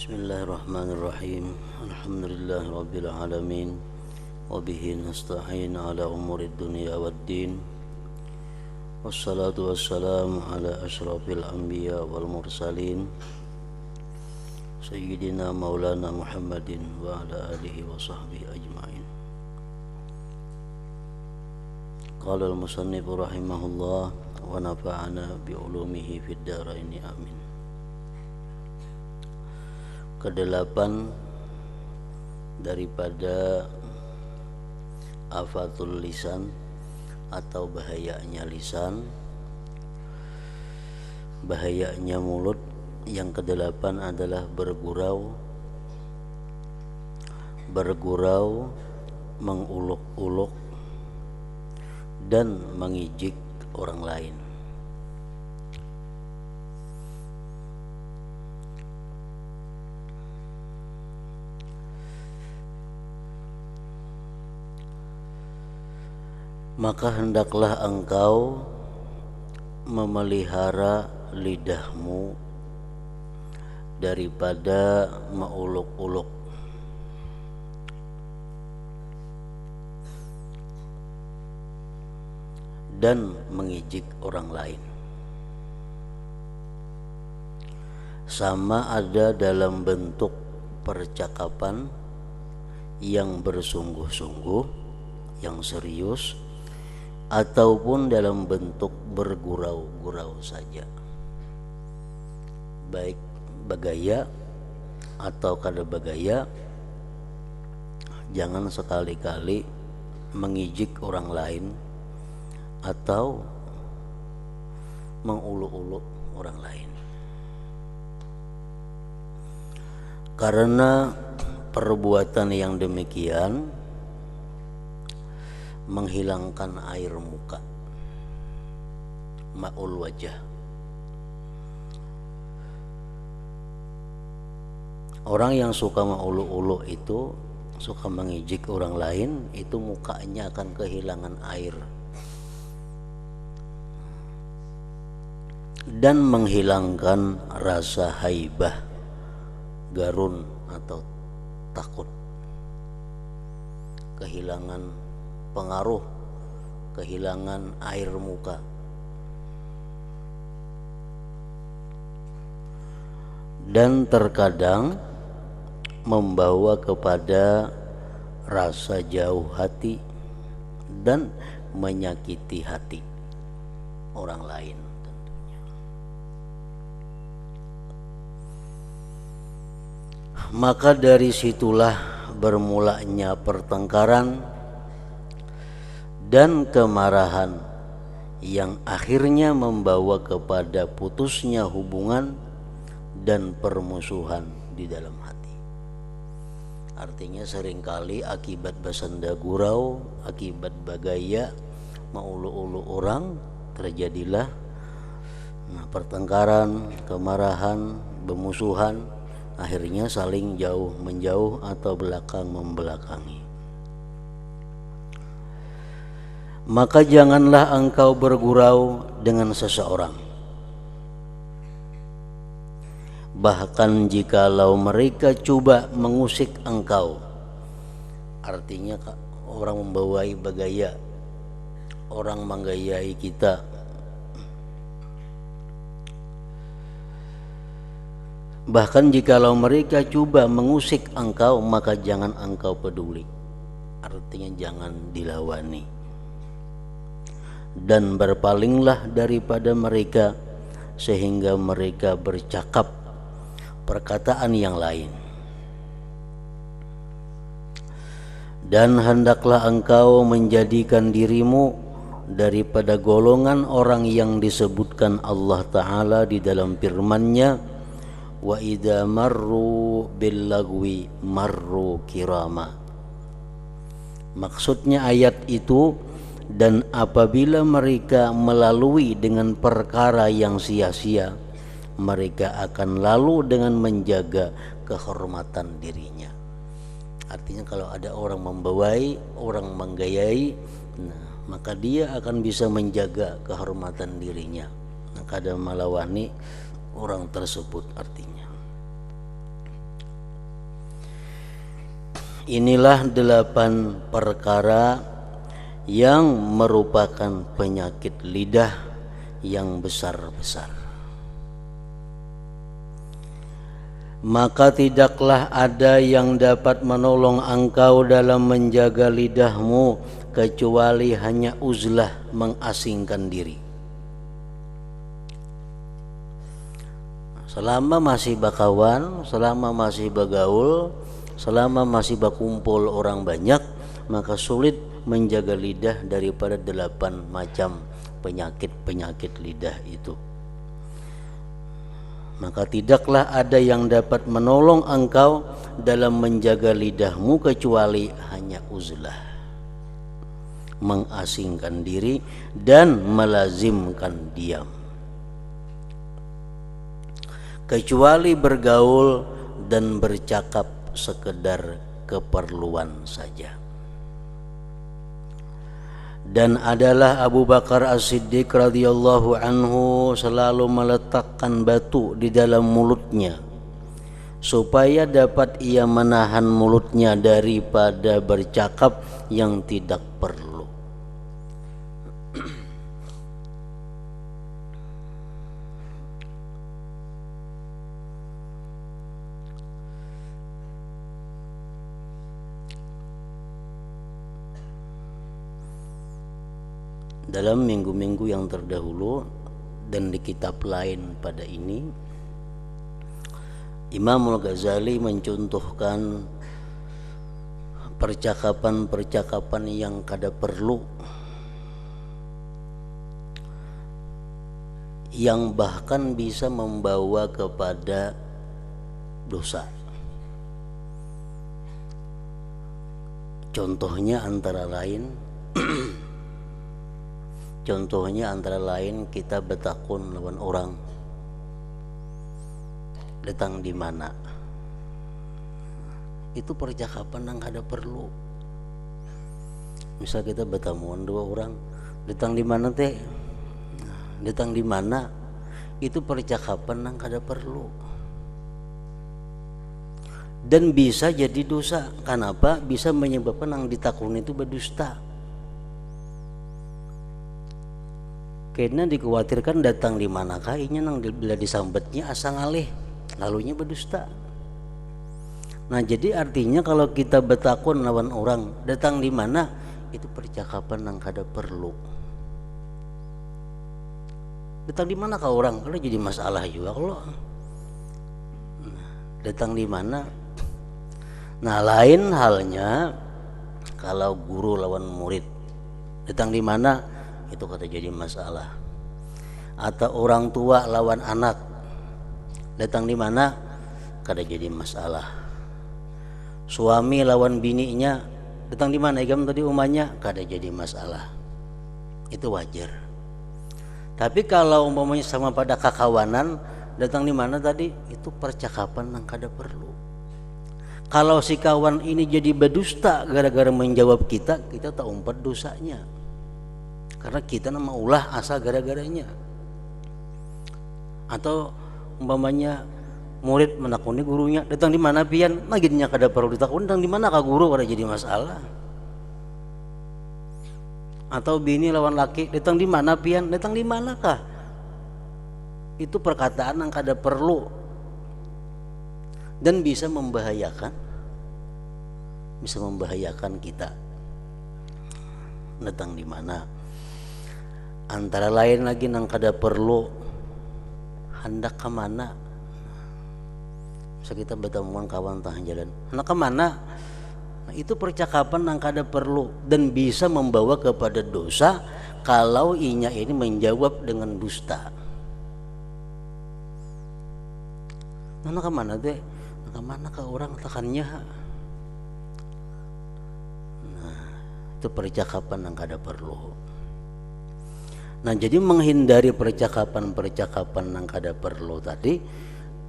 Bismillahirrahmanirrahim. Alhamdulillahi rabbil alamin. Wa bihi nasta'in ala umuri dunya waddin. Wassalatu wassalamu ala asyrafil anbiya wal mursalin Sayyidina maulana Muhammadin wa ala alihi wa sahbihi ajma'in. Qala al-musannifu rahimahullah wa nafa'ana bi ulumihi fid dharaini amin. Kedelapan daripada afatul lisan atau bahayanya lisan, bahayanya mulut. Yang kedelapan adalah bergurau, menguluk-uluk dan mengijik orang lain. Maka hendaklah engkau memelihara lidahmu daripada menguluk-uluk dan mengijik orang lain. Sama ada dalam bentuk percakapan yang bersungguh-sungguh, yang serius, ataupun dalam bentuk bergurau-gurau saja, baik bagaya atau kada bagaya. Jangan sekali-kali mengijik orang lain atau menguluk-uluk orang lain, karena perbuatan yang demikian menghilangkan air muka, ma'ul wajah. Orang yang suka menguluk-uluk itu, suka mengijik orang lain, itu mukanya akan kehilangan air dan menghilangkan rasa haibah, garun atau takut, kehilangan pengaruh, kehilangan air muka. Dan terkadang membawa kepada rasa jauh hati dan menyakiti hati orang lain tentunya. Maka dari situlah bermulanya pertengkaran dan kemarahan yang akhirnya membawa kepada putusnya hubungan dan permusuhan di dalam hati. Artinya seringkali akibat basanda gurau, akibat bagaya, menguluk-uluk orang, terjadilah pertengkaran, kemarahan, bermusuhan, akhirnya saling jauh menjauh atau belakang membelakangi. Maka janganlah engkau bergurau dengan seseorang, bahkan jikalau mereka coba mengusik engkau. Artinya orang membawai bagaya, orang menggayai kita, bahkan jikalau mereka coba mengusik engkau, maka jangan engkau peduli. Artinya jangan dilawani. Dan berpalinglah daripada mereka sehingga mereka bercakap perkataan yang lain. Dan hendaklah engkau menjadikan dirimu daripada golongan orang yang disebutkan Allah Ta'ala di dalam firman-Nya, wa idza marru bil lagwi marru kirama. Maksudnya ayat itu, dan apabila mereka melalui dengan perkara yang sia-sia, mereka akan lalu dengan menjaga kehormatan dirinya. Artinya kalau ada orang membawai, orang menggayai, maka dia akan bisa menjaga kehormatan dirinya. Kada melawani orang tersebut artinya. Inilah 8 perkara yang merupakan penyakit lidah yang besar-besar. Maka tidaklah ada yang dapat menolong engkau dalam menjaga lidahmu kecuali hanya uzlah, mengasingkan diri. Selama masih bakawan, selama masih bagaul, selama masih berkumpul orang banyak, maka sulit menjaga lidah daripada 8 macam penyakit-penyakit lidah itu. Maka tidaklah ada yang dapat menolong engkau dalam menjaga lidahmu kecuali hanya uzlah, mengasingkan diri dan melazimkan diam, kecuali bergaul dan bercakap sekedar keperluan saja. Dan adalah Abu Bakar As-Siddiq radhiyallahu anhu selalu meletakkan batu di dalam mulutnya supaya dapat ia menahan mulutnya daripada bercakap yang tidak perlu. Dalam minggu-minggu yang terdahulu dan di kitab lain pada ini, Imam Al-Ghazali mencontohkan percakapan-percakapan yang kada perlu, yang bahkan bisa membawa kepada dosa. Contohnya antara lain kita betakun lawan orang datang di mana. Itu percakapan yang kada perlu. Misal kita bertamuan 2 orang, datang di mana teh? Datang di mana? Itu percakapan yang kada perlu. Dan bisa jadi dosa. Kenapa? Bisa menyebabkan yang ditakun itu berdusta. Karena dikhawatirkan datang di mana kainya nang bila disambetnya asa ngalih, lalunya berdusta. Nah, jadi artinya kalau kita bertakun lawan orang datang di mana, itu percakapan yang kada perlu. Datang di mana kau orang, kalau jadi masalah juga kalau datang di mana. Nah, lain halnya kalau guru lawan murid, datang di mana, itu kata jadi masalah. Atau orang tua lawan anak, datang di mana, kada jadi masalah. Suami lawan bininya, datang di mana igam tadi umanya, kada jadi masalah. Itu wajar. Tapi kalau umpamanya sama pada kakawanan, datang di mana tadi, itu percakapan yang kada perlu. Kalau si kawan ini jadi berdusta gara-gara menjawab kita tak umpat dosanya. Karena kita nama ulah asa gara-garanya. Atau umpamanya murid menakuni gurunya, datang di mana pian? Maginya kada perlu ditakuni, datang di mana ka guru, kada jadi masalah. Atau bini lawan laki, datang di mana pian? Datang di manakah? Itu perkataan yang kada perlu dan bisa membahayakan kita. Datang di mana? Antara lain lagi nang kada perlu, hendak ke mana? Bisa kita bertemuan kawan tengah jalan, hendak ke mana? Nah, itu percakapan nang kada perlu dan bisa membawa kepada dosa kalau inya ini menjawab dengan dusta. Hendak ke mana teh? Ke mana ke orang tekannya? Nah, itu percakapan yang kada perlu. Nah, jadi menghindari percakapan-percakapan yang kada perlu tadi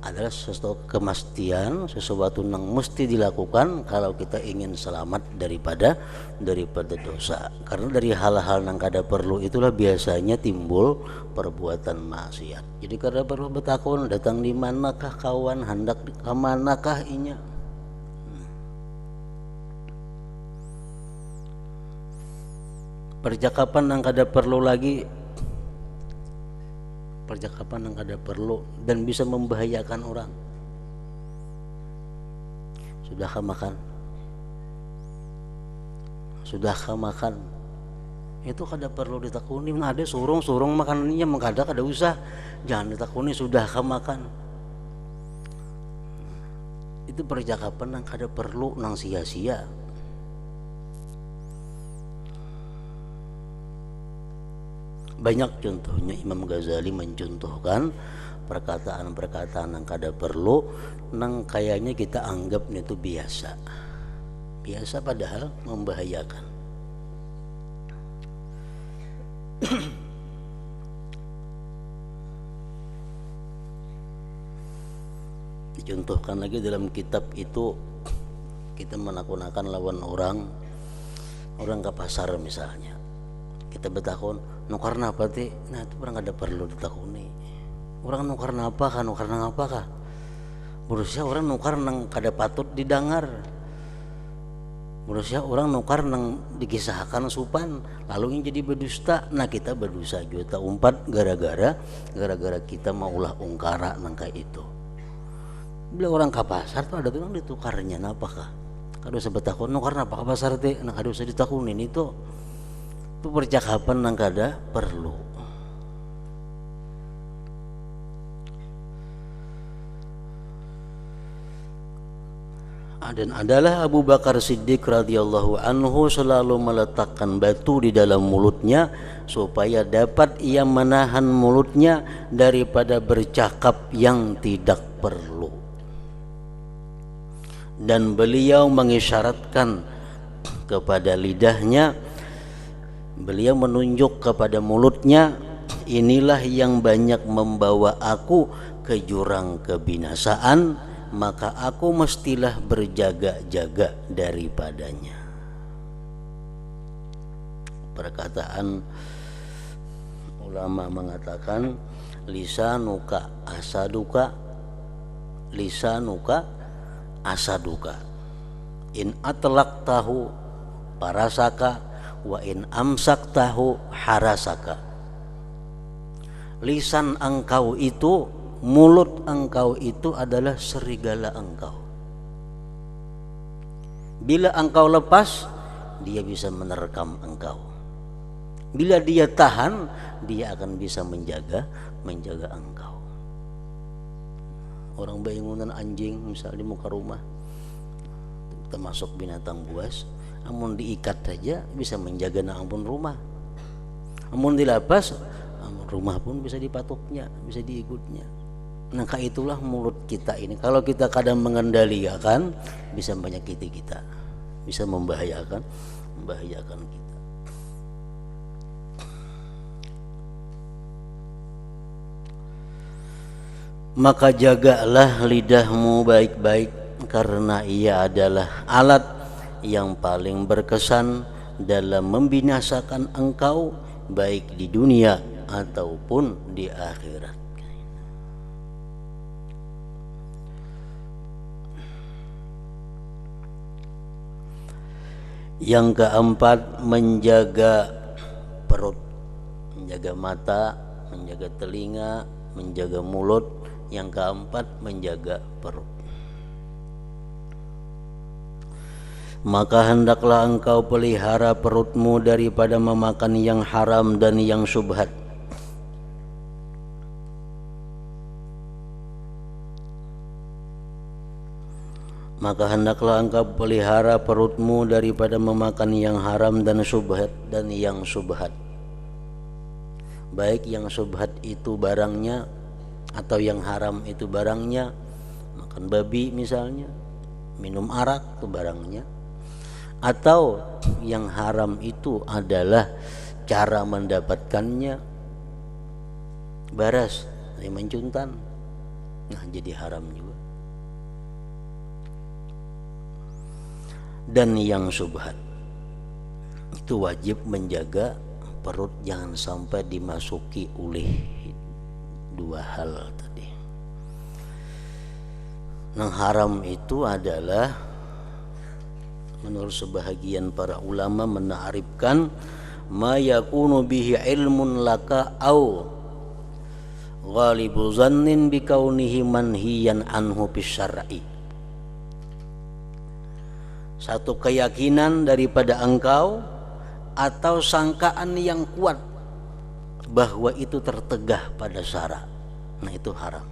adalah sesuatu kemastian, sesuatu yang mesti dilakukan kalau kita ingin selamat daripada dosa. Karena dari hal-hal yang kada perlu itulah biasanya timbul perbuatan maksiat. Jadi kada perlu bertakun, datang di manakah kawan, hendak ke manakah inya. percakapan yang kada perlu lagi, percakapan yang kada perlu dan bisa membahayakan orang. Sudahkah makan? Sudahkah makan? Itu kada perlu ditakuni. Ada surung makanannya mengkada kada usah, jangan ditakuni sudahkah makan. Itu percakapan yang kada perlu, nang sia-sia. Banyak contohnya. Imam Ghazali mencontohkan perkataan-perkataan yang kada perlu, nang kayaknya kita anggap itu biasa, biasa padahal membahayakan. Dicontohkan lagi dalam kitab itu, kita menakut-nakan lawan orang ke pasar misalnya, kita bertakun nukar napa ti, nah itu orang kada perlu ditakuni. Orang nukar napa kah, nukar nang apa kah? Berusia orang nukar nang kada patut didengar. Berusia orang nukar nang dikisahkan supan, lalu yang jadi berdusta. Nah kita berdosa juta umpat gara-gara kita maulah ungkara nang kayak itu. Bila orang ke pasar tuh ada orang ditukarnya napa kah? Kada usah bertakun nukar napa ke pasar ti, nah kada usah ditakunin itu percakapan yang kada perlu. Dan adalah Abu Bakar Siddiq radhiyallahu anhu selalu meletakkan batu di dalam mulutnya supaya dapat ia menahan mulutnya daripada bercakap yang tidak perlu. Dan beliau mengisyaratkan kepada lidahnya, beliau menunjuk kepada mulutnya, inilah yang banyak membawa aku ke jurang kebinasaan, maka aku mestilah berjaga-jaga daripadanya. Perkataan ulama mengatakan, lisanuka asaduka, lisanuka asaduka, in atlaqtahu parasaka wa in amsak tahu harasaka. Lisan engkau itu, mulut engkau itu adalah serigala engkau. Bila engkau lepas, dia bisa menerkam engkau. Bila dia tahan, dia akan bisa menjaga engkau. Orang bangunan anjing misalnya di muka rumah, termasuk binatang buas, amun diikat saja bisa menjaga ampun rumah. Amun dilepas, rumah pun bisa dipatuknya, bisa diikutnya. Nah itulah mulut kita ini. Kalau kita kadang mengendalikan, bisa menyakiti kita, bisa membahayakan kita. Maka jagalah lidahmu baik-baik, karena ia adalah alat yang paling berkesan dalam membinasakan engkau baik di dunia ataupun di akhirat. Yang keempat, menjaga perut, menjaga mata, menjaga telinga, menjaga mulut. Yang keempat, menjaga perut. Maka hendaklah engkau pelihara perutmu daripada memakan yang haram dan yang syubhat. Maka hendaklah engkau pelihara perutmu daripada memakan yang haram dan syubhat dan yang syubhat. Baik yang syubhat itu barangnya atau yang haram itu barangnya. Makan babi misalnya, minum arak itu barangnya. Atau yang haram itu adalah cara mendapatkannya, baras, mencuntan, nah jadi haram juga. Dan yang syubhat itu wajib menjaga perut jangan sampai dimasuki oleh dua hal tadi. Yang haram itu adalah menurut sebahagian para ulama menarifkan ma yakunu bihi ilmun laka au ghalibu zannin bikaunihi manhiyan anhu bisyar'i. Satu keyakinan daripada engkau atau sangkaan yang kuat bahwa itu tertegah pada syara, nah itu haram.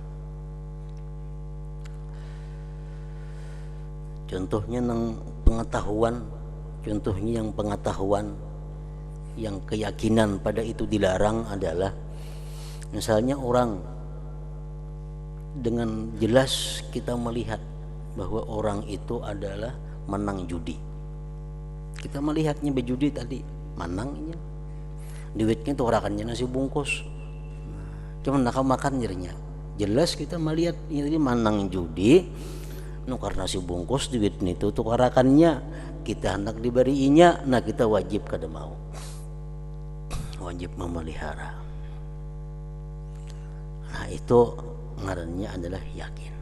Contohnya yang pengetahuan yang keyakinan pada itu dilarang adalah misalnya orang dengan jelas kita melihat bahwa orang itu adalah menang judi. Kita melihatnya berjudi tadi, menangnya. Duitnya tuh orakannya nasi bungkus. Cuman nak makan nyerinya. Jelas kita melihat ini menang judi. Nukar nasi bungkus duit itu tuh orakannya kita hendak diberiinya, nah kita wajib kada mau. Wajib memelihara. Nah itu ngarannya adalah yakin.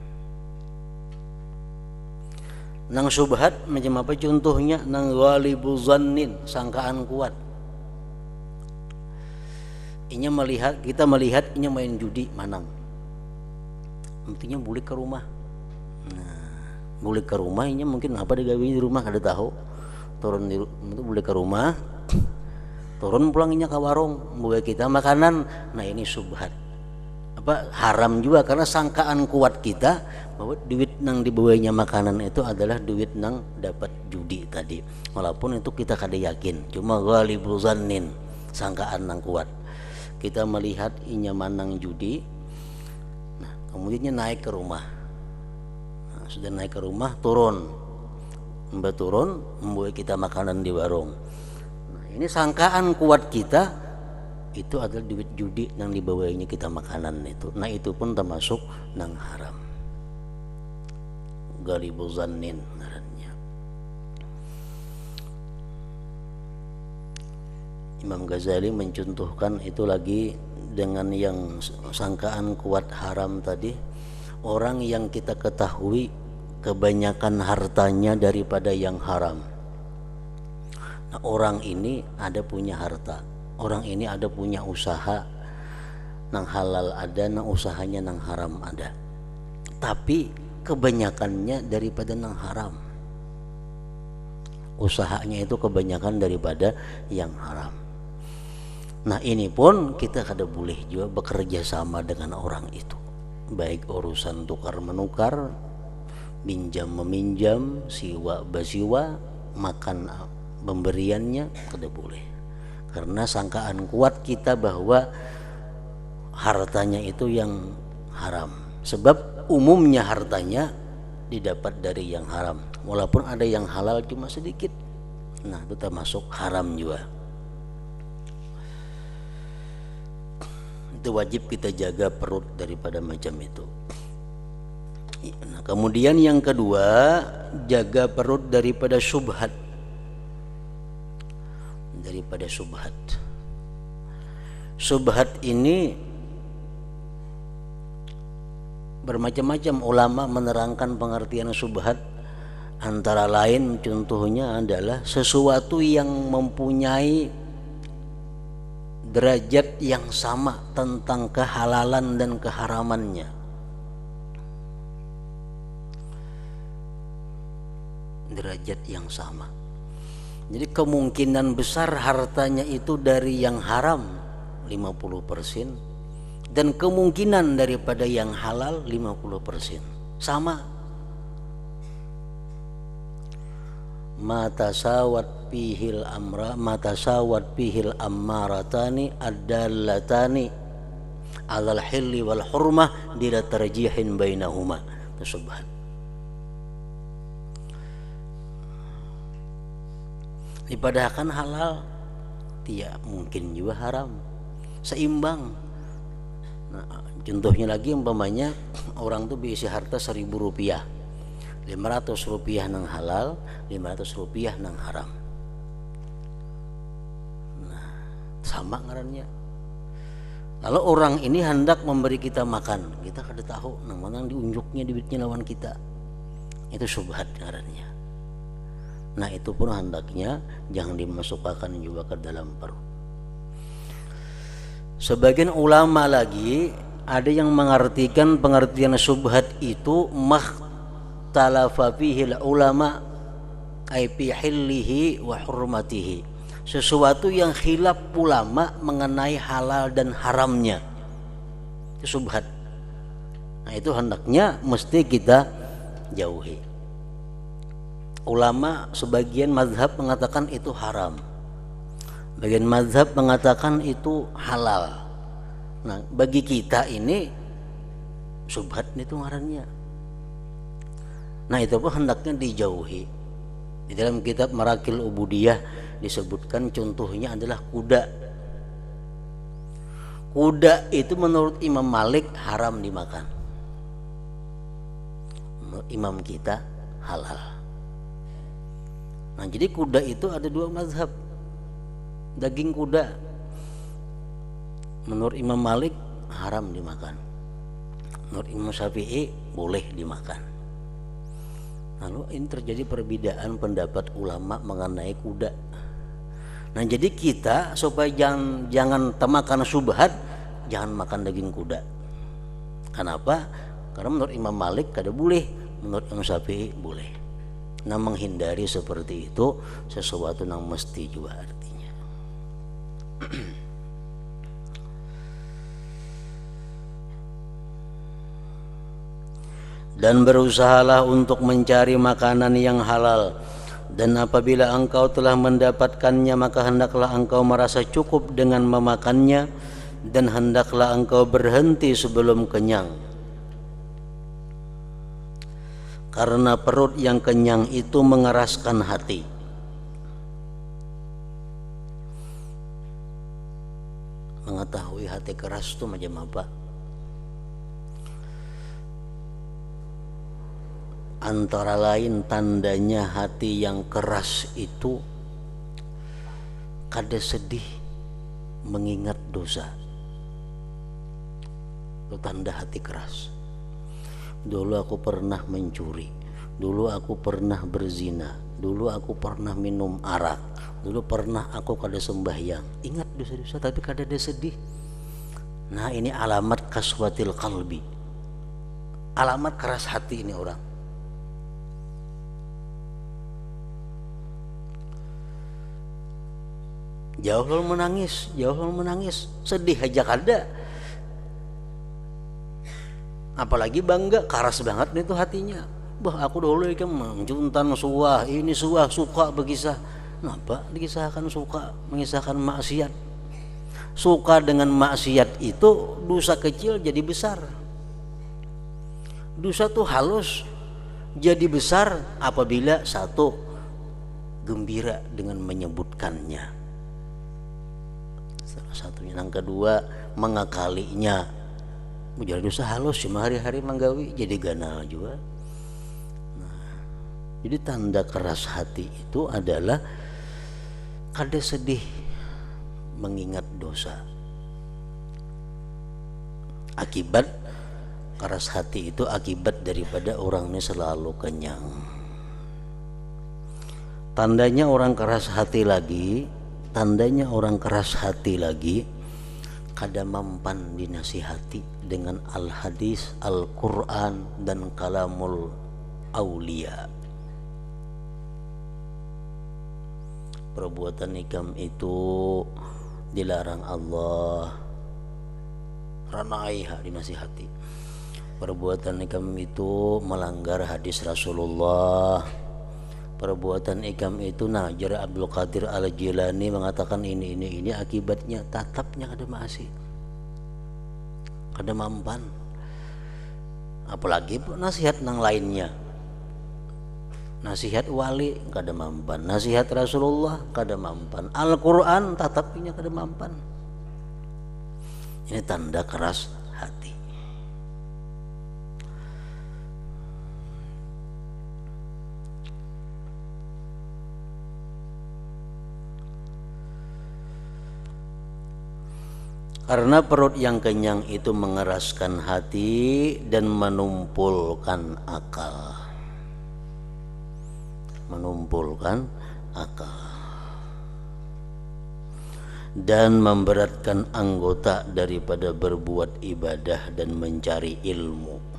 Nang subhat macam apa contohnya? Nang ghalibu zannin, sangkaan kuat. Kita melihat inya main judi menang. Intinya balik ke rumah. Nah, balik ke rumah inya mungkin apa digawe di rumah kada tahu. Turun itu balik ke rumah. Turun pulang inya ke warung, bawa kita makanan. Nah, ini subhat. Haram juga karena sangkaan kuat kita bahwa duit nang dibawanya makanan itu adalah duit nang dapat judi tadi, walaupun itu kita kada yakin, cuma ghalibul zannin, sangkaan nang kuat. Kita melihat inya manang judi, nah kemudiannya naik ke rumah. Nah, sudah naik ke rumah turun membawa kita makanan di warung. Nah, ini sangkaan kuat kita itu adalah duit judi yang dibawanya kita makanan itu. Nah itu pun termasuk nang haram. Ghalibu zannin ngarannya. Imam Ghazali mencontohkan itu lagi dengan yang sangkaan kuat haram tadi. Orang yang kita ketahui kebanyakan hartanya daripada yang haram. Nah orang ini ada punya harta, orang ini ada punya usaha, nang halal ada, nang usahanya nang haram ada. Tapi kebanyakannya daripada nang haram. Usahanya itu kebanyakan daripada yang haram. Nah ini pun kita kada boleh juga bekerja sama dengan orang itu. Baik urusan tukar menukar, pinjam meminjam, siwa basiwa, makan pemberiannya kada boleh. Karena sangkaan kuat kita bahwa hartanya itu yang haram. Sebab umumnya hartanya didapat dari yang haram. Walaupun ada yang halal cuma sedikit. Nah itu termasuk haram juga. Itu wajib kita jaga perut daripada macam itu. Nah, kemudian yang kedua, jaga perut daripada syubhat. Daripada syubhat. Syubhat ini bermacam-macam ulama menerangkan pengertian syubhat. Antara lain contohnya adalah sesuatu yang mempunyai derajat yang sama tentang kehalalan dan keharamannya. Derajat yang sama. Jadi kemungkinan besar hartanya itu dari yang haram 50% dan kemungkinan daripada yang halal 50%. Sama. Matasawat pihil ammaratani adallatani alal hilli wal hurmah dila tarjihin bainahuma. Subhan. Dipadahkan halal, tidak mungkin juga haram, seimbang. Nah, contohnya lagi umpamanya orang tuh berisi harta 1.000 rupiah, 500 rupiah nang halal, 500 rupiah nang haram. Nah, sama ngarannya. Lalu orang ini hendak memberi kita makan, kita kada tahu nang mana diunjuknya duitnya lawan kita. Itu syubhat ngarannya. Nah itu pun hendaknya jangan dimasukkan juga ke dalam perut. Sebagian ulama lagi ada yang mengartikan pengertian syubhat itu makhtalafa fihi ulama ay fi hillihi wa hurmatihi, sesuatu yang khilaf ulama mengenai halal dan haramnya, itu syubhat. Nah itu hendaknya mesti kita jauhi. Ulama sebagian mazhab mengatakan itu haram, bagian mazhab mengatakan itu halal. Nah bagi kita ini syubhat itu ngarannya. Nah itu pun hendaknya dijauhi. Di dalam kitab Marakil Ubudiyah disebutkan contohnya adalah kuda. Kuda itu menurut Imam Malik haram dimakan, menurut imam kita halal. Nah jadi kuda itu ada dua mazhab. Daging kuda menurut Imam Malik haram dimakan, menurut Imam Syafi'i boleh dimakan. Lalu ini terjadi perbedaan pendapat ulama mengenai kuda. Nah jadi kita supaya jangan temakan syubhat, jangan makan daging kuda. Kenapa? Karena menurut Imam Malik kada boleh, menurut Imam Syafi'i boleh. Nah menghindari seperti itu sesuatu yang mesti juga artinya. Dan berusahalah untuk mencari makanan yang halal, dan apabila engkau telah mendapatkannya maka hendaklah engkau merasa cukup dengan memakannya, dan hendaklah engkau berhenti sebelum kenyang. Karena perut yang kenyang itu mengeraskan hati. Mengetahui hati keras itu macam apa? Antara lain tandanya hati yang keras itu kada sedih mengingat dosa. Itu tanda hati keras. Dulu aku pernah mencuri, dulu aku pernah berzina, dulu aku pernah minum arak, dulu pernah aku kada sembahyang. Ingat dosa-dosa tapi kada ada sedih. Nah ini alamat kaswatil qalbi, alamat keras hati ini orang. Jauh lalu menangis, sedih aja kada. Apalagi bangga, keras banget nih tuh hatinya. Bah aku dulu ikan menjuntan suah, ini suah suka berkisah. Kenapa dikisahkan suka mengisahkan maksiat? Suka dengan maksiat itu dosa kecil jadi besar. Dosa tuh halus jadi besar apabila satu gembira dengan menyebutkannya. Salah satunya. Yang kedua mengakalinya. Jadi dosa halus cuma hari-hari menggawi jadi ganal juga. Nah, jadi tanda keras hati itu adalah kada sedih mengingat dosa. Akibat keras hati itu akibat daripada orang ini selalu kenyang. Tandanya orang keras hati lagi, kada mampan dinasihati dengan al-hadis, al-Quran dan kalamul aulia. Perbuatan ikam itu dilarang Allah, ranaiha dinasihati. Perbuatan ikam itu melanggar hadis Rasulullah. Perbuatan ikam itu Najar Abdul Qadir Al-Jilani mengatakan ini akibatnya tatapnya kada maasi, kada mampan. Apalagi nasihat nang lainnya, nasihat wali kada mampan, nasihat Rasulullah kada mampan, Al-Quran tatapnya kada mampan. Ini tanda keras hati. Karena perut yang kenyang itu mengeraskan hati dan menumpulkan akal. mengumpulkan akal dan memberatkan anggota daripada berbuat ibadah dan mencari ilmu.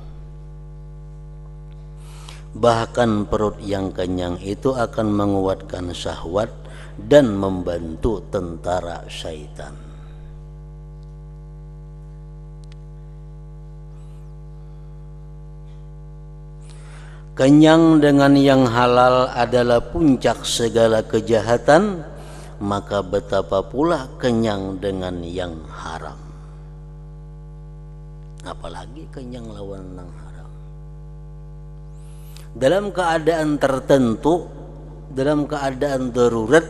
Bahkan perut yang kenyang itu akan menguatkan syahwat dan membantu tentara syaitan. Kenyang dengan yang halal adalah puncak segala kejahatan, maka betapa pula kenyang dengan yang haram. Apalagi kenyang lawan yang haram. Dalam keadaan tertentu, dalam keadaan darurat,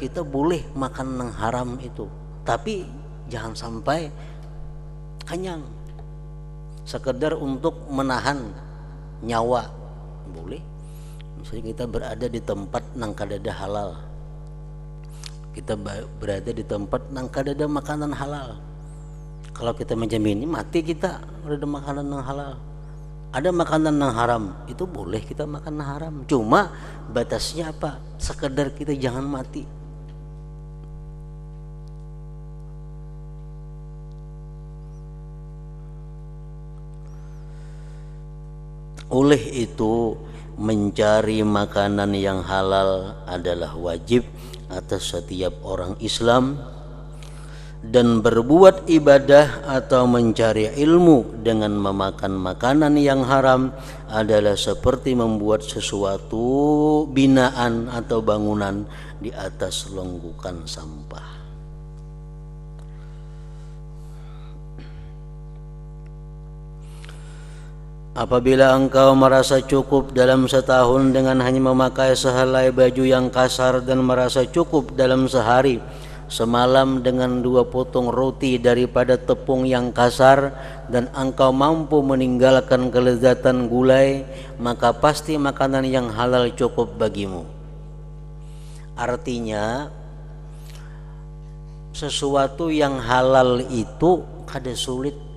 kita boleh makan yang haram itu, tapi jangan sampai kenyang sekedar untuk menahan nyawa. Boleh. Misalnya kita berada di tempat nang kadada halal, kita berada di tempat nang kadada makanan halal. Kalau kita menjamin mati kita ada makanan yang halal, ada makanan yang haram, itu boleh kita makan yang haram. Cuma batasnya apa? Sekedar kita jangan mati. Oleh itu, mencari makanan yang halal adalah wajib atas setiap orang Islam, dan berbuat ibadah atau mencari ilmu dengan memakan makanan yang haram adalah seperti membuat sesuatu binaan atau bangunan di atas longgukan sampah. Apabila engkau merasa cukup dalam setahun dengan hanya memakai sehelai baju yang kasar, dan merasa cukup dalam sehari semalam dengan 2 potong roti daripada tepung yang kasar, dan engkau mampu meninggalkan kelezatan gulai, maka pasti makanan yang halal cukup bagimu. Artinya, sesuatu yang halal itu kada sulit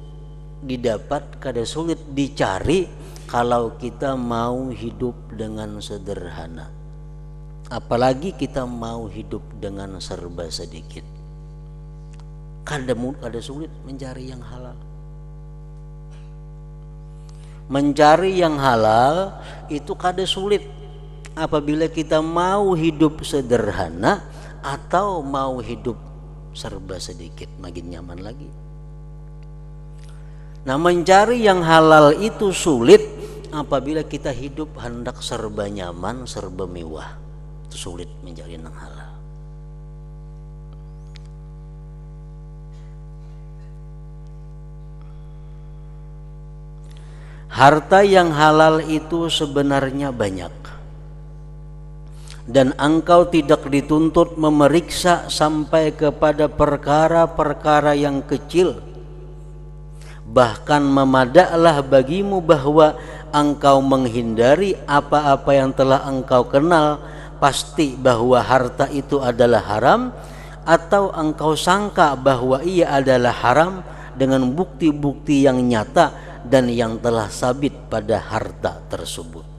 didapat, kada sulit dicari kalau kita mau hidup dengan sederhana. Apalagi kita mau hidup dengan serba sedikit. Kada sulit mencari yang halal. Mencari yang halal itu kada sulit apabila kita mau hidup sederhana atau mau hidup serba sedikit, makin nyaman lagi. Nah, mencari yang halal itu sulit apabila kita hidup hendak serba nyaman, serba mewah. Itu sulit mencari yang halal. Harta yang halal itu sebenarnya banyak, dan engkau tidak dituntut memeriksa sampai kepada perkara-perkara yang kecil. Bahkan memadaklah bagimu bahwa engkau menghindari apa-apa yang telah engkau kenal pasti bahwa harta itu adalah haram, atau engkau sangka bahwa ia adalah haram dengan bukti-bukti yang nyata dan yang telah sabit pada harta tersebut.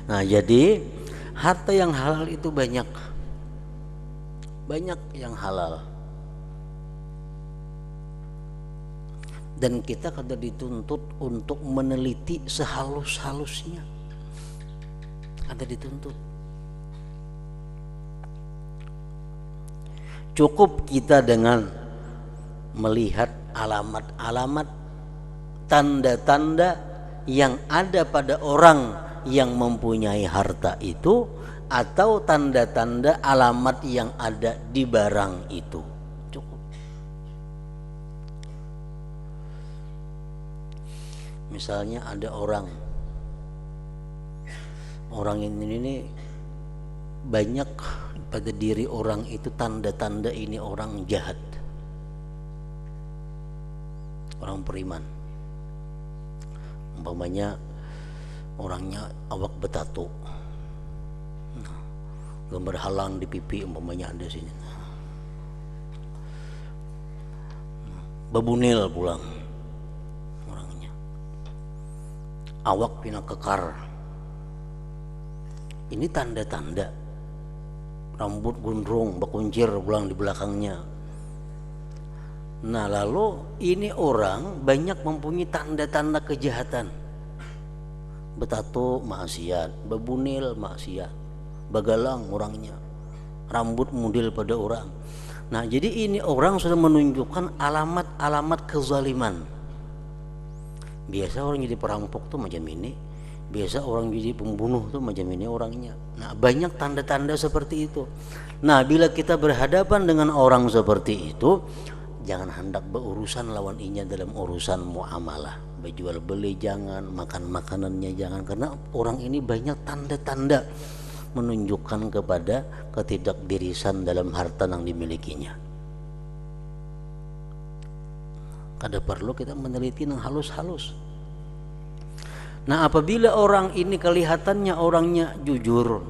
Nah, jadi harta yang halal itu banyak yang halal, dan kita kada dituntut untuk meneliti sehalus-halusnya, kada dituntut. Cukup kita dengan melihat alamat-alamat, tanda-tanda yang ada pada orang yang mempunyai harta itu, atau tanda-tanda alamat yang ada di barang itu. Cukup. Misalnya ada orang ini banyak pada diri orang itu tanda-tanda ini orang jahat, orang beriman. Umpamanya orangnya awak betato, gambar halang di pipi umpamanya ada sini, babunil pulang orangnya. awak pina kekar. Ini tanda-tanda. Rambut gondrong, bakuncir pulang di belakangnya. Nah lalu ini orang banyak mempunyai tanda-tanda kejahatan. Betato maksiat, bebunil maksiat, bagalang orangnya, rambut mudil pada orang. Nah jadi ini orang sudah menunjukkan alamat-alamat kezaliman. Biasa orang jadi perampok tuh macam ini, biasa orang jadi pembunuh tuh macam ini orangnya. Nah banyak tanda-tanda seperti itu. Nah bila kita berhadapan dengan orang seperti itu, jangan hendak berurusan lawan inya dalam urusan muamalah, berjual beli jangan, makan makanannya jangan, karena orang ini banyak tanda-tanda menunjukkan kepada ketidakdirisan dalam harta yang dimilikinya. Kada perlu kita meneliti yang halus-halus. Nah apabila orang ini kelihatannya orangnya jujur,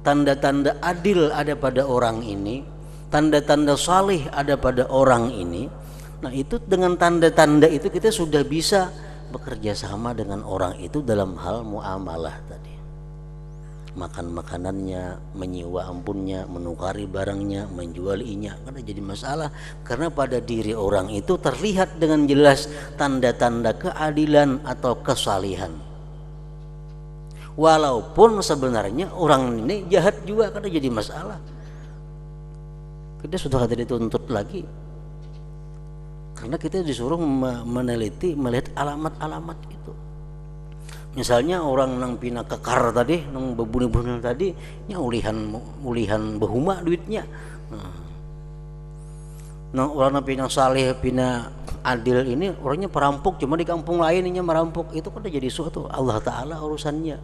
tanda-tanda adil ada pada orang ini, tanda-tanda salih ada pada orang ini, nah itu dengan tanda-tanda itu kita sudah bisa bekerja sama dengan orang itu dalam hal muamalah tadi. Makan makanannya, menyewa ampunnya, menukari barangnya, menjualinya, karena jadi masalah karena pada diri orang itu terlihat dengan jelas tanda-tanda keadilan atau kesalihan. Walaupun sebenarnya orang ini jahat juga, karena jadi masalah. Kita sudah tidak dituntut lagi karena kita disuruh meneliti, melihat alamat-alamat itu. Misalnya orang nang pina kekar tadi, nang bebunil-bunil tadi, nya ulihan behuma duitnya. Nah orang nang pina saleh, pina adil ini orangnya perampok, cuma di kampung lain nya merampok, itu kan jadi suatu Allah Ta'ala urusannya,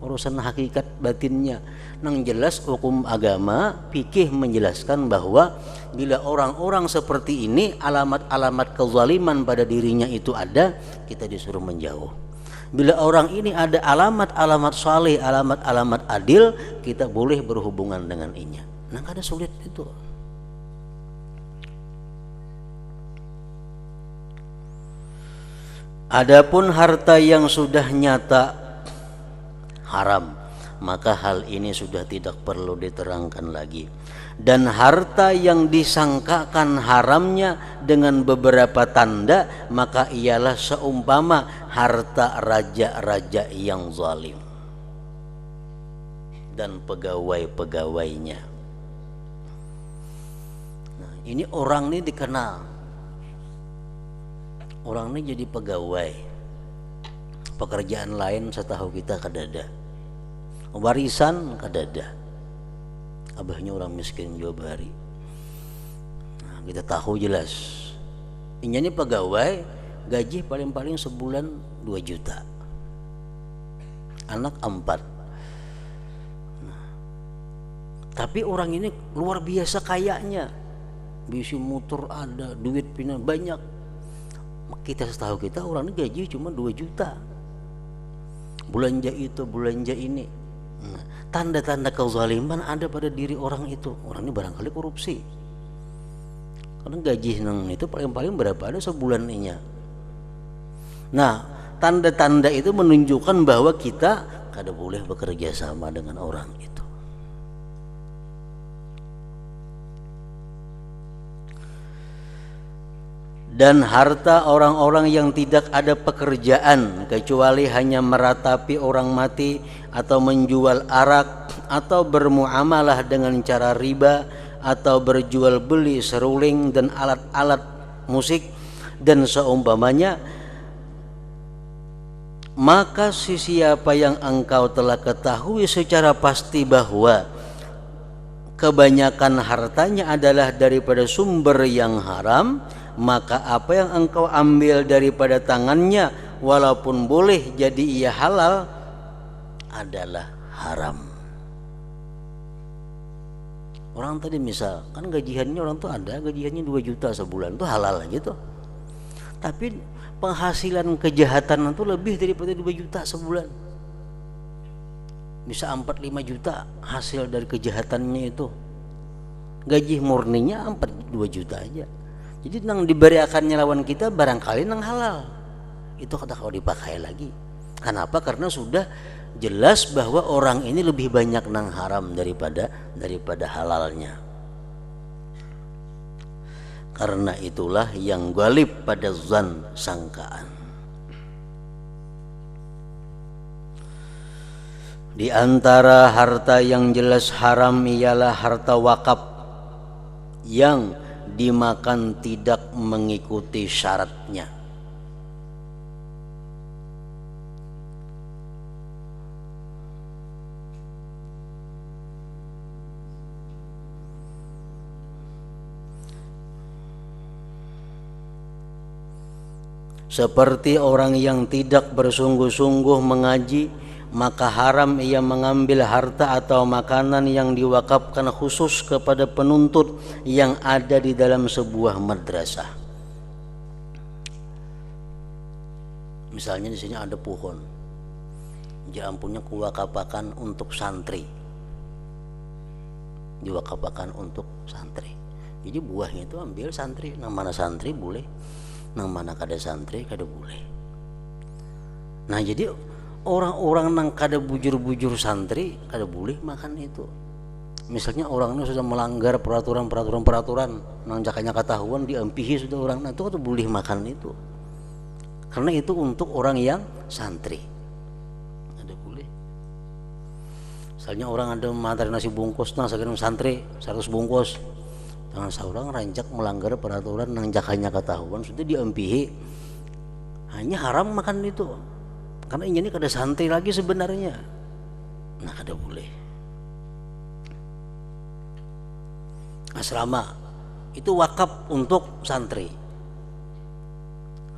urusan hakikat batinnya. Nang jelas hukum agama fikih menjelaskan bahwa bila orang-orang seperti ini alamat-alamat kezaliman pada dirinya itu ada, kita disuruh menjauh. Bila orang ini ada alamat-alamat saleh, alamat-alamat adil, kita boleh berhubungan dengan inya. Nah kada sulit itu. Adapun harta yang sudah nyata haram, maka hal ini sudah tidak perlu diterangkan lagi. Dan harta yang disangkakan haramnya dengan beberapa tanda, maka ialah seumpama harta raja-raja yang zalim dan pegawai-pegawainya. Nah, ini orang ini dikenal, orang ini jadi pegawai, pekerjaan lain setahu kita kadada, warisan kadada, abahnya orang miskin Jawa Bari. Nah, kita tahu jelas ini pegawai, gaji paling-paling sebulan 2 juta, anak 4. Nah, tapi orang ini luar biasa kayanya, bisa motor ada, duit pina banyak. Kita setahu kita orang ini gaji cuma 2 juta, belanja itu belanja ini. Nah, tanda-tanda kezaliman ada pada diri orang itu. Orang ini barangkali korupsi, karena gaji nang itu paling-paling berapa ada sebulan inya. Nah tanda-tanda itu menunjukkan bahwa kita kada boleh bekerja sama dengan orang itu. Dan harta orang-orang yang tidak ada pekerjaan kecuali hanya meratapi orang mati atau menjual arak atau bermuamalah dengan cara riba atau berjual beli seruling dan alat-alat musik dan seumpamanya, maka siapa yang engkau telah ketahui secara pasti bahwa kebanyakan hartanya adalah daripada sumber yang haram, maka apa yang engkau ambil daripada tangannya walaupun boleh jadi ia halal adalah haram. Orang tadi misal kan gajiannya, orang tuh ada gajiannya 2 juta sebulan, itu halal aja tuh. Tapi penghasilan kejahatan itu lebih daripada 2 juta sebulan, bisa 4-5 juta hasil dari kejahatannya itu. Gaji murninya 2 juta aja. Jadi nang diberiakannya lawan kita barangkali nang halal, itu kada kau dipakai lagi. Kenapa? Karena sudah jelas bahwa orang ini lebih banyak nang haram daripada halalnya. Karena itulah yang ghalib pada zan, sangkaan. Di antara harta yang jelas haram ialah harta wakaf yang dimakan tidak mengikuti syaratnya. Seperti orang yang tidak bersungguh-sungguh mengaji, maka haram ia mengambil harta atau makanan yang diwakafkan khusus kepada penuntut yang ada di dalam sebuah madrasah. Misalnya di sini ada pohon, jampunya kuwakafakan untuk santri, diwakafakan untuk santri. Jadi buahnya itu ambil santri, nang mana santri boleh, nang mana kada santri kada boleh. Nah jadi orang-orang nang kada bujur-bujur santri kada boleh makan itu. Misalnya orangnya sudah melanggar peraturan nang jakanya ketahuan diampihi sudah orang, nah itu kada boleh makan itu. Karena itu untuk orang yang santri. Kada boleh. Misalnya orang ada materi nasi bungkus nang sakirim santri 100 bungkus. Jangan seorang rancak melanggar peraturan nang jakanya ketahuan sudah diampihi. Hanya haram makan itu. Karena ini kada santri lagi sebenarnya. Nah kada boleh. Asrama itu wakaf untuk santri.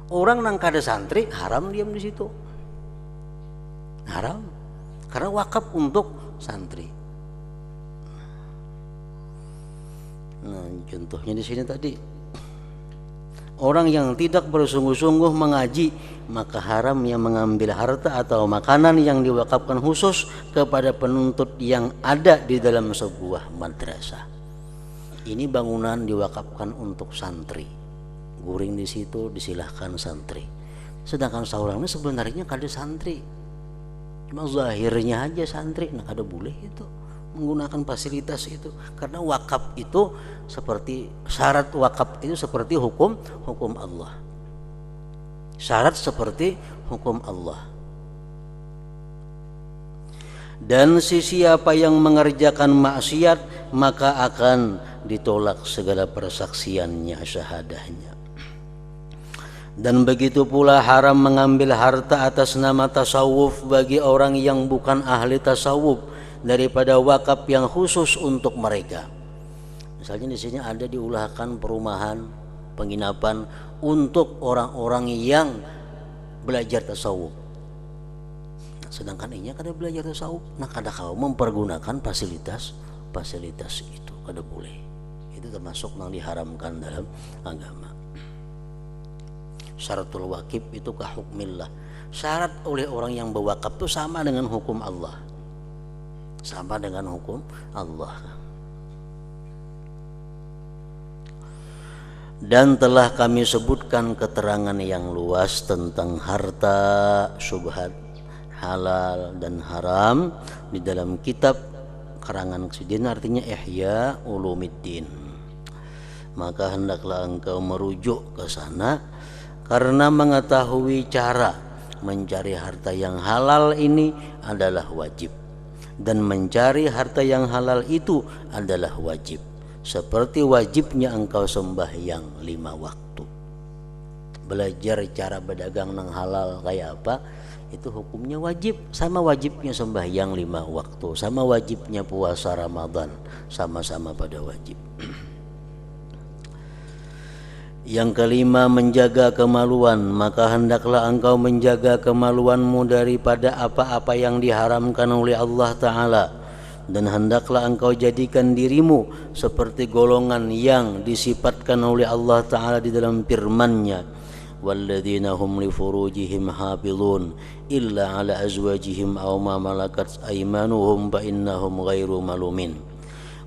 Orang nang kada santri haram diam di situ. Haram. Karena wakaf untuk santri. Nah, contohnya di sini tadi. Orang yang tidak bersungguh-sungguh mengaji, maka haram yang mengambil harta atau makanan yang diwakafkan khusus kepada penuntut yang ada di dalam sebuah madrasah. Ini bangunan diwakafkan untuk santri. Guring di situ disilahkan santri. Sedangkan seorang ini sebenarnya kada santri. Cuma zahirnya aja santri, nah kada boleh itu menggunakan fasilitas itu. Karena wakaf itu seperti syarat wakaf itu seperti hukum Allah. Syarat seperti hukum Allah. Dan siapa yang mengerjakan maksiat maka akan ditolak segala persaksiannya, syahadahnya. Dan begitu pula haram mengambil harta atas nama tasawuf bagi orang yang bukan ahli tasawuf daripada wakaf yang khusus untuk mereka. Misalnya di sini ada diulahkan perumahan, penginapan untuk orang-orang yang belajar tasawuf. Nah, sedangkan ini kada belajar tasawuf, nah kada kau mempergunakan fasilitas itu kada boleh. Itu termasuk yang diharamkan dalam agama. Syaratul wakif itu kahukmillah. Syarat oleh orang yang berwakaf itu sama dengan hukum Allah. Sama dengan hukum Allah. Dan telah kami sebutkan keterangan yang luas tentang harta, syubhat, halal dan haram di dalam kitab karangan Sidin, artinya Ihya Ulumiddin. Maka hendaklah engkau merujuk ke sana karena mengetahui cara mencari harta yang halal ini adalah wajib. Dan mencari harta yang halal itu adalah wajib, seperti wajibnya engkau sembahyang 5 waktu. Belajar cara berdagang yang halal kayak apa, itu hukumnya wajib. Sama wajibnya sembahyang 5 waktu, sama wajibnya puasa Ramadan, sama-sama pada wajib. Yang kelima, menjaga kemaluan. Maka hendaklah engkau menjaga kemaluanmu daripada apa-apa yang diharamkan oleh Allah Ta'ala. Dan hendaklah engkau jadikan dirimu seperti golongan yang disifatkan oleh Allah Ta'ala di dalam firman-Nya, walladzina hum li furujihim hafizun illa ala azwajihim aw ma malakat aymanuhum fa innahum ghairu malumin.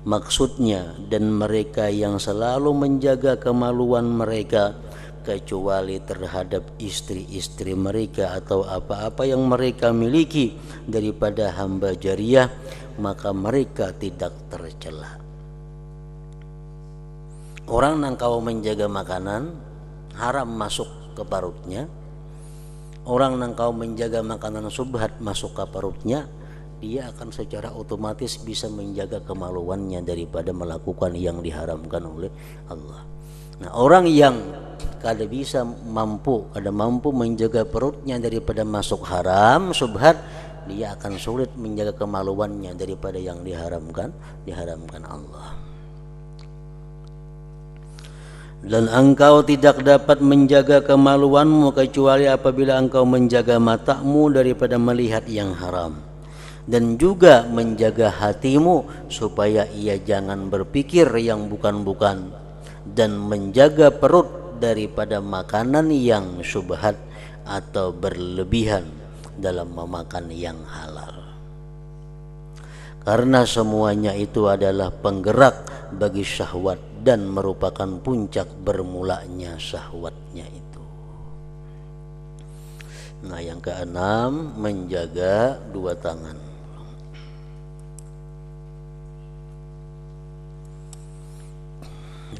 Maksudnya, dan mereka yang selalu menjaga kemaluan mereka kecuali terhadap istri-istri mereka atau apa-apa yang mereka miliki daripada hamba jariyah, maka mereka tidak tercela. Orang nang kau menjaga makanan haram masuk ke parutnya, orang nang kau menjaga makanan subhat masuk ke parutnya, dia akan secara otomatis bisa menjaga kemaluannya daripada melakukan yang diharamkan oleh Allah. Nah, orang yang kada mampu menjaga perutnya daripada masuk haram subhat, dia akan sulit menjaga kemaluannya daripada yang diharamkan Allah. Dan engkau tidak dapat menjaga kemaluanmu kecuali apabila engkau menjaga matamu daripada melihat yang haram, dan juga menjaga hatimu supaya ia jangan berpikir yang bukan-bukan, dan menjaga perut daripada makanan yang syubhat atau berlebihan dalam memakan yang halal. Karena semuanya itu adalah penggerak bagi syahwat dan merupakan puncak bermulanya syahwatnya itu. Nah, yang keenam, menjaga dua tangan.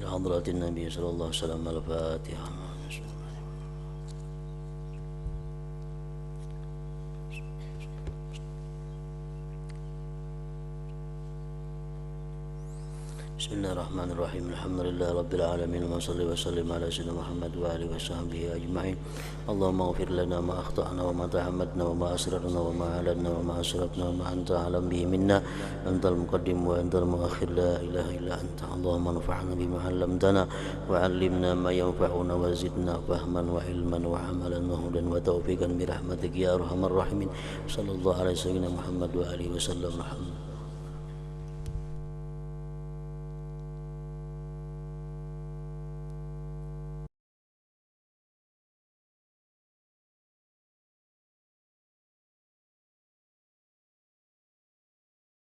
Hadratin Nabi sallallahu alaihi wasallam. Al-Fatihah. Bismillahirrahmanirrahim. Alhamdulillah rabbil alamin. Wa salli wa sallim ala sayyidina Muhammad wa alihi wa sahbihi ajma'in. Allahumma ighfir lana ma akhta'na wa ma ta'ammadna wa ma asrarna wa ma a'lanna wa ma asrafna wa ma anta a'lam bihi minna. Antal muqaddim wa antal muakhir, la ilaha illa anta. Allahumma anfa'na bima 'allamtana wa 'allimna ma yanfa'una wa zidna fahman wa ilman wa 'amalan wa hudan wa tawfiqan bi rahmatika ya arhamar rahimin. Sallallahu alaihi wasallam Muhammad wa alihi wasallam.